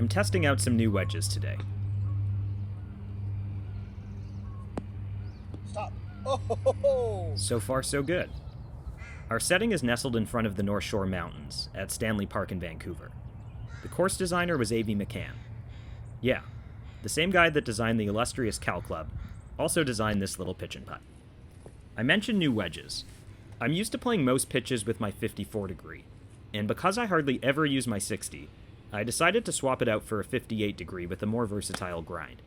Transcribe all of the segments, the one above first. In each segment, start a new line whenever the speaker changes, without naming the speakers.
I'm testing out some new wedges today.
Stop. Oh!
So far, so good. Our setting is nestled in front of the North Shore Mountains at Stanley Park in Vancouver. The course designer was A.V. McCann. Yeah, the same guy that designed the illustrious Cal Club also designed this little pitch and putt. I mentioned new wedges. I'm used to playing most pitches with my 54 degree, and because I hardly ever use my 60, I decided to swap it out for a 58 degree with a more versatile grind.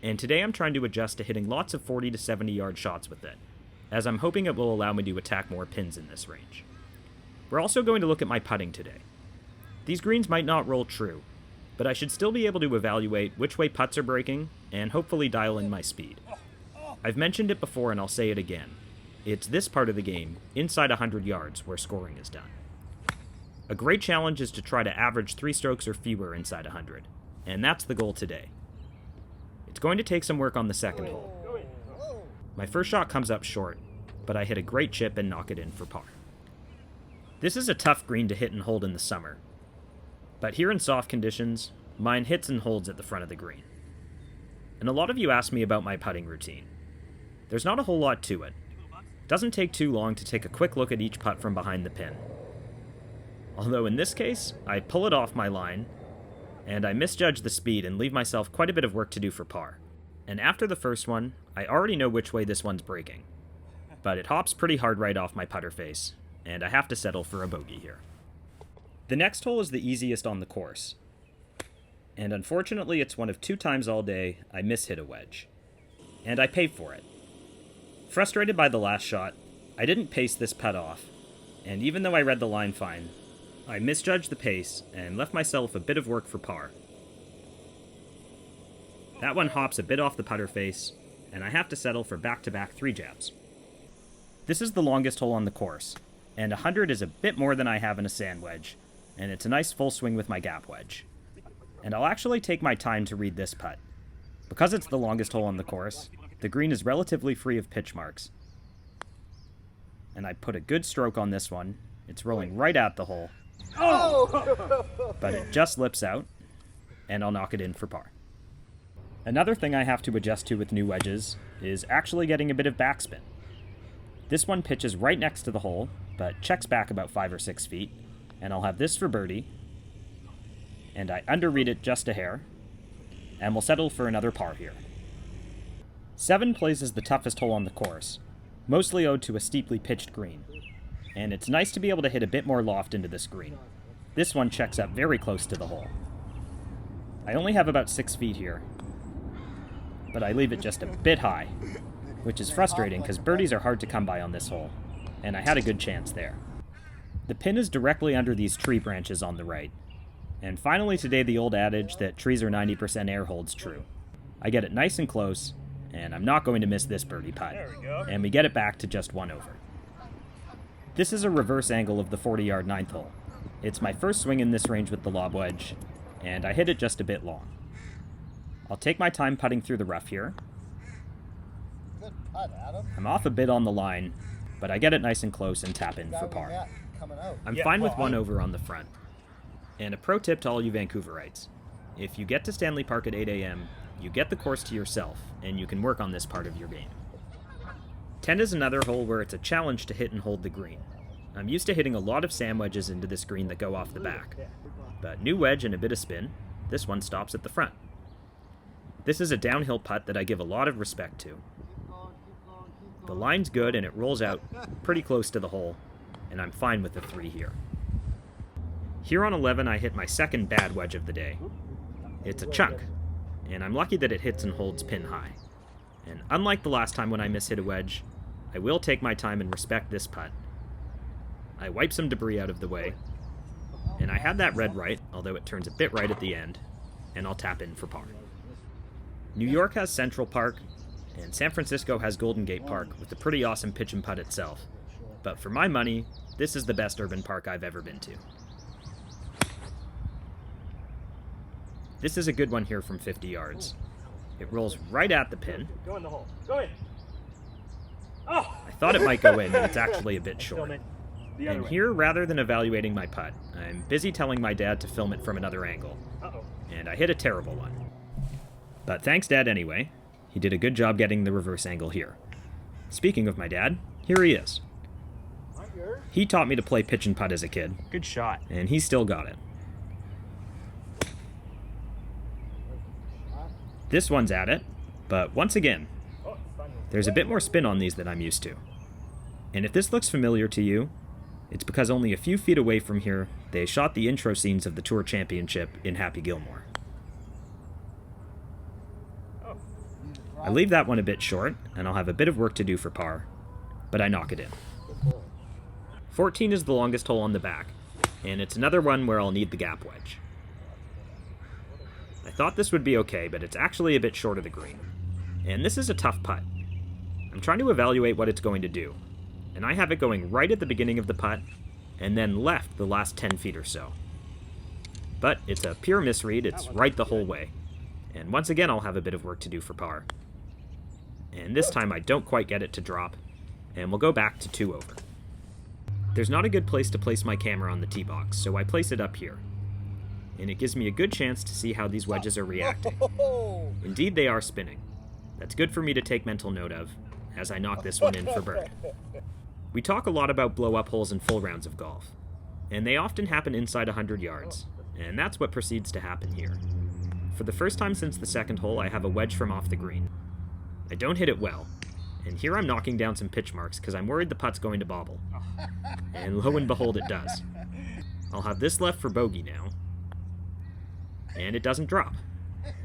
And today I'm trying to adjust to hitting lots of 40 to 70 yard shots with it, as I'm hoping it will allow me to attack more pins in this range. We're also going to look at my putting today. These greens might not roll true, but I should still be able to evaluate which way putts are breaking and hopefully dial in my speed. I've mentioned it before and I'll say it again. It's this part of the game, inside 100 yards, where scoring is done. A great challenge is to try to average 3 strokes or fewer inside 100, and that's the goal today. It's going to take some work on the second hole. My first shot comes up short, but I hit a great chip and knock it in for par. This is a tough green to hit and hold in the summer, but here in soft conditions, mine hits and holds at the front of the green. And a lot of you ask me about my putting routine. There's not a whole lot to it. It doesn't take too long to take a quick look at each putt from behind the pin. Although in this case, I pull it off my line, and I misjudge the speed and leave myself quite a bit of work to do for par. And after the first one, I already know which way this one's breaking. But it hops pretty hard right off my putter face, and I have to settle for a bogey here. The next hole is the easiest on the course. And unfortunately, it's one of 2 times all day I mishit a wedge. And I pay for it. Frustrated by the last shot, I didn't pace this putt off, and even though I read the line fine, I misjudged the pace and left myself a bit of work for par. That one hops a bit off the putter face, and I have to settle for back-to-back 3 jabs. This is the longest hole on the course, and 100 is a bit more than I have in a sand wedge, and it's a nice full swing with my gap wedge. And I'll actually take my time to read this putt. Because it's the longest hole on the course, the green is relatively free of pitch marks. And I put a good stroke on this one. It's rolling right at the hole.
Oh!
But it just lips out, and I'll knock it in for par. Another thing I have to adjust to with new wedges is actually getting a bit of backspin. This one pitches right next to the hole, but checks back about 5 or 6 feet, and I'll have this for birdie, and I underread it just a hair, and we'll settle for another par here. 7 plays is the toughest hole on the course, mostly owed to a steeply pitched green, and it's nice to be able to hit a bit more loft into this green. This one checks up very close to the hole. I only have about 6 feet here, but I leave it just a bit high, which is frustrating because birdies are hard to come by on this hole, and I had a good chance there. The pin is directly under these tree branches on the right, and finally today the old adage that trees are 90% air holds true. I get it nice and close, and I'm not going to miss this birdie putt, and we get it back to just 1 over. This is a reverse angle of the 40-yard 9th hole. It's my first swing in this range with the lob wedge, and I hit it just a bit long. I'll take my time putting through the rough here.
Good putt, Adam.
I'm off a bit on the line, but I get it nice and close and tap in for par. I'm fine with 1 over on the front. And a pro tip to all you Vancouverites. If you get to Stanley Park at 8 a.m., you get the course to yourself, and you can work on this part of your game. 10 is another hole where it's a challenge to hit and hold the green. I'm used to hitting a lot of sand wedges into this green that go off the back. But new wedge and a bit of spin, this one stops at the front. This is a downhill putt that I give a lot of respect to. The line's good and it rolls out pretty close to the hole, and I'm fine with the 3 here. Here on 11 I hit my second bad wedge of the day. It's a chunk, and I'm lucky that it hits and holds pin high. And unlike the last time when I mishit a wedge, I will take my time and respect this putt. I wipe some debris out of the way, and I had that red right, although it turns a bit right at the end, and I'll tap in for par. New York has Central Park, and San Francisco has Golden Gate Park with a pretty awesome pitch and putt itself. But for my money, this is the best urban park I've ever been to. This is a good one here from 50 yards. It rolls right at the pin.
Go in the hole. Go in. Oh!
I thought it might go in, but it's actually a bit short.
The other
And
way.
here, rather than evaluating my putt, I'm busy telling my dad to film it from another angle.
Uh-oh.
and I hit a terrible one. But thanks, Dad, anyway. He did a good job getting the reverse angle here. Speaking of my dad, here he is. He taught me to play pitch and putt as a kid,
Good shot.
and he still got it. This one's at it, but once again, there's a bit more spin on these than I'm used to. And if this looks familiar to you, it's because only a few feet away from here, they shot the intro scenes of the Tour Championship in Happy Gilmore. I leave that one a bit short, and I'll have a bit of work to do for par, but I knock it in. 14 is the longest hole on the back, and it's another one where I'll need the gap wedge. I thought this would be okay, but it's actually a bit short of the green. And this is a tough putt. I'm trying to evaluate what it's going to do, and I have it going right at the beginning of the putt, and then left the last 10 feet or so. But it's a pure misread, it's right the whole way. And once again, I'll have a bit of work to do for par. And this time I don't quite get it to drop, and we'll go back to 2 over. There's not a good place to place my camera on the tee box, so I place it up here. And it gives me a good chance to see how these wedges are reacting. Indeed, they are spinning. That's good for me to take mental note of, as I knock this one in for bird. We talk a lot about blow-up holes in full rounds of golf, and they often happen inside 100 yards, and that's what proceeds to happen here. For the first time since the second hole, I have a wedge from off the green. I don't hit it well, and here I'm knocking down some pitch marks because I'm worried the putt's going to bobble. And lo and behold, it does. I'll have this left for bogey now, and it doesn't drop,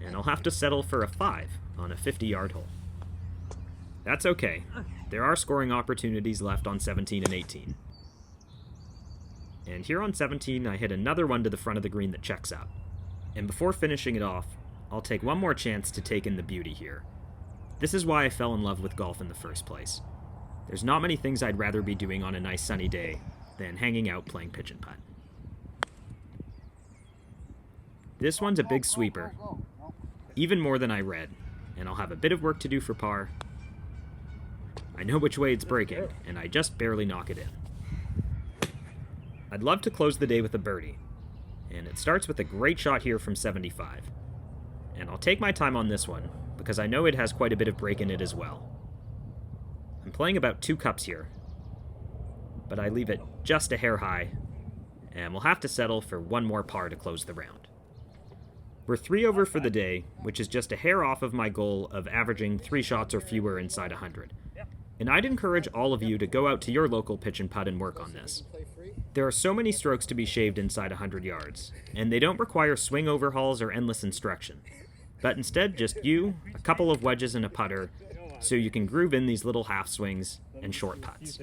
and I'll have to settle for a 5 on a 50-yard hole. That's okay. There are scoring opportunities left on 17 and 18. And here on 17, I hit another one to the front of the green that checks up. And before finishing it off, I'll take one more chance to take in the beauty here. This is why I fell in love with golf in the first place. There's not many things I'd rather be doing on a nice sunny day than hanging out playing pitch and putt. This one's a big sweeper, even more than I read, and I'll have a bit of work to do for par. I know which way it's breaking, and I just barely knock it in. I'd love to close the day with a birdie, and it starts with a great shot here from 75. And I'll take my time on this one, because I know it has quite a bit of break in it as well. I'm playing about 2 cups here, but I leave it just a hair high, and we'll have to settle for one more par to close the round. We're 3 over for the day, which is just a hair off of my goal of averaging 3 shots or fewer inside 100. And I'd encourage all of you to go out to your local pitch and putt and work on this. There are so many strokes to be shaved inside 100 yards, and they don't require swing overhauls or endless instruction, but instead just you, a couple of wedges and a putter, so you can groove in these little half swings and short putts.